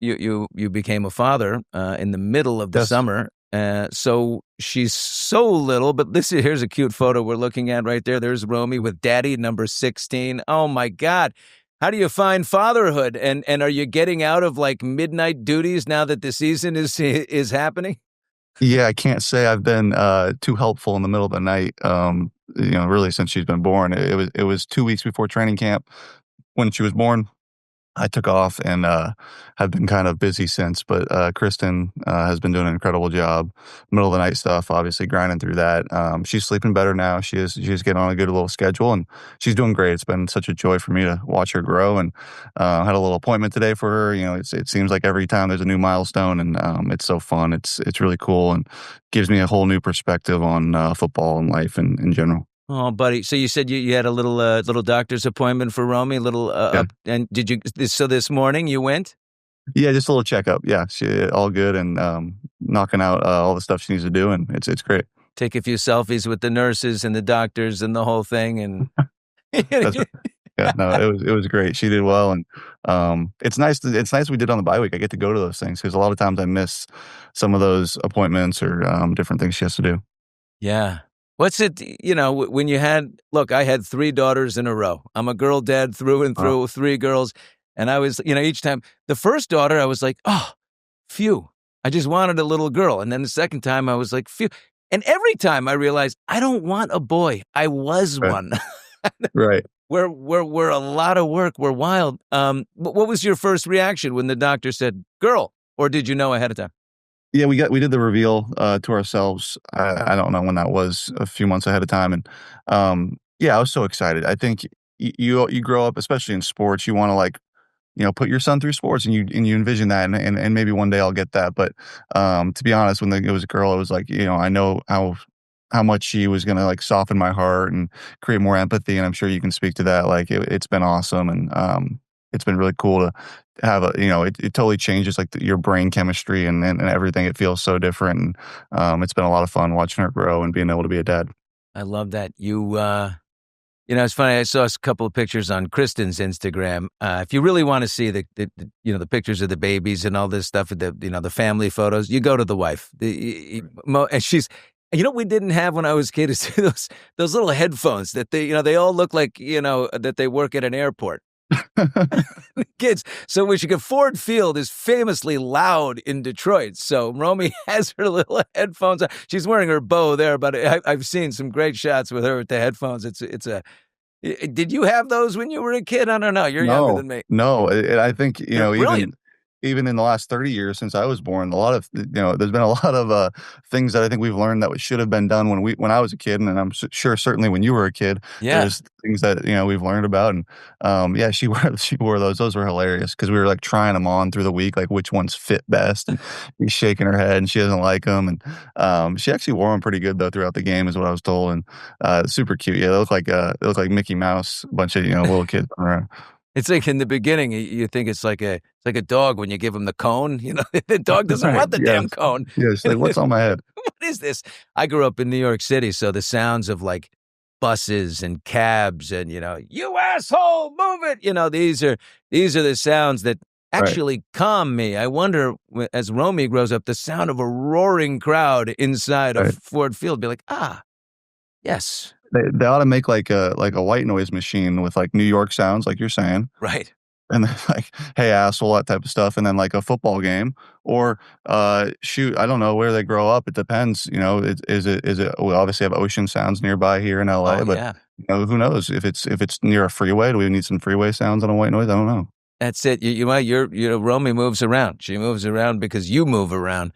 you became a father in the middle of the Yes. summer. So she's so little, but here's a cute photo we're looking at right there. There's Romy with daddy, number 16. Oh my God. How do you find fatherhood? And are you getting out of like midnight duties now that the season is happening? Yeah, I can't say I've been, too helpful in the middle of the night, really since she's been born. It was 2 weeks before training camp when she was born. I took off and, have been kind of busy since, but, Kristen, has been doing an incredible job. Middle of the night stuff, obviously grinding through that. She's sleeping better now. She's getting on a good little schedule, and she's doing great. It's been such a joy for me to watch her grow, and, had a little appointment today for her. It seems like every time there's a new milestone, and, it's so fun. It's really cool and gives me a whole new perspective on, football and life in general. Oh, buddy. So you said you had a little doctor's appointment for Romy, a little Yeah. up, and so this morning you went? Yeah, just a little checkup. Yeah, she all good and, knocking out, all the stuff she needs to do, and it's great. Take a few selfies with the nurses and the doctors and the whole thing, and That's right. Yeah, no, it was great. She did well, and, it's nice we did on the bye week. I get to go to those things because a lot of times I miss some of those appointments or, different things she has to do. yeah. What's it, when you look, I had 3 daughters in a row. I'm a girl dad through and Oh, through, 3 girls. And I was, each time, the first daughter, I was like, oh, phew. I just wanted a little girl. And then the second time I was like, phew. And every time I realized I don't want a boy. I was right, one. right. We're a lot of work. We're wild. What was your first reaction when the doctor said girl, or did you know ahead of time? Yeah, we did the reveal, to ourselves. I don't know when that was, a few months ahead of time, and, yeah, I was so excited. I think you grow up, especially in sports, you wanna, like, put your son through sports and you envision that and maybe one day I'll get that. But to be honest, when it was a girl, it was like, I know how much she was gonna like soften my heart and create more empathy. And I'm sure you can speak to that. Like it's been awesome and it's been really cool to have it totally changes like your brain chemistry and everything. It feels so different. And it's been a lot of fun watching her grow and being able to be a dad. I love that. It's funny. I saw a couple of pictures on Kristen's Instagram. If you really want to see the pictures of the babies and all this stuff, the family photos, you go to the wife. And she's, what we didn't have when I was a kid is those little headphones that they all look like, that they work at an airport. Kids. So when she could, Ford Field is famously loud in Detroit. So Romy has her little headphones on. She's wearing her bow there, but I've seen some great shots with her with the headphones. Did you have those when you were a kid? I don't know. You're younger No, than me. no, I think, They're brilliant. even in the last 30 years since I was born, a lot of there's been a lot of, things that I think we've learned that should have been done when I was a kid, and I'm sure certainly when you were a kid, Yeah. there's things that, we've learned about, and, yeah, she wore those. Those were hilarious because we were, like, trying them on through the week, like, which ones fit best, and she's shaking her head, and she doesn't like them, and, she actually wore them pretty good, though, throughout the game is what I was told, and, super cute. Yeah, they look like Mickey Mouse, a bunch of, little kids running around. It's like in the beginning, you think it's like a dog when you give him the cone. The dog doesn't Right, want the damn yes. cone. Yeah, she's like, "What's on my head?" What is this? I grew up in New York City, so the sounds of like buses and cabs and you asshole, move it. These are the sounds that Right, actually calm me. I wonder as Romy grows up, the sound of a roaring crowd inside of right. Ford Field be like, yes, They ought to make like a white noise machine with, like, New York sounds, like you're saying, right. and then, like, "Hey, asshole," that type of stuff, and then, like, a football game or, shoot, I don't know where they grow up, it depends, is it we obviously have ocean sounds nearby here in Oh LA, but, yeah. who knows? If it's near a freeway, do we need some freeway sounds on a white noise? I don't know. That's it. Romy moves around. She moves around because you move around.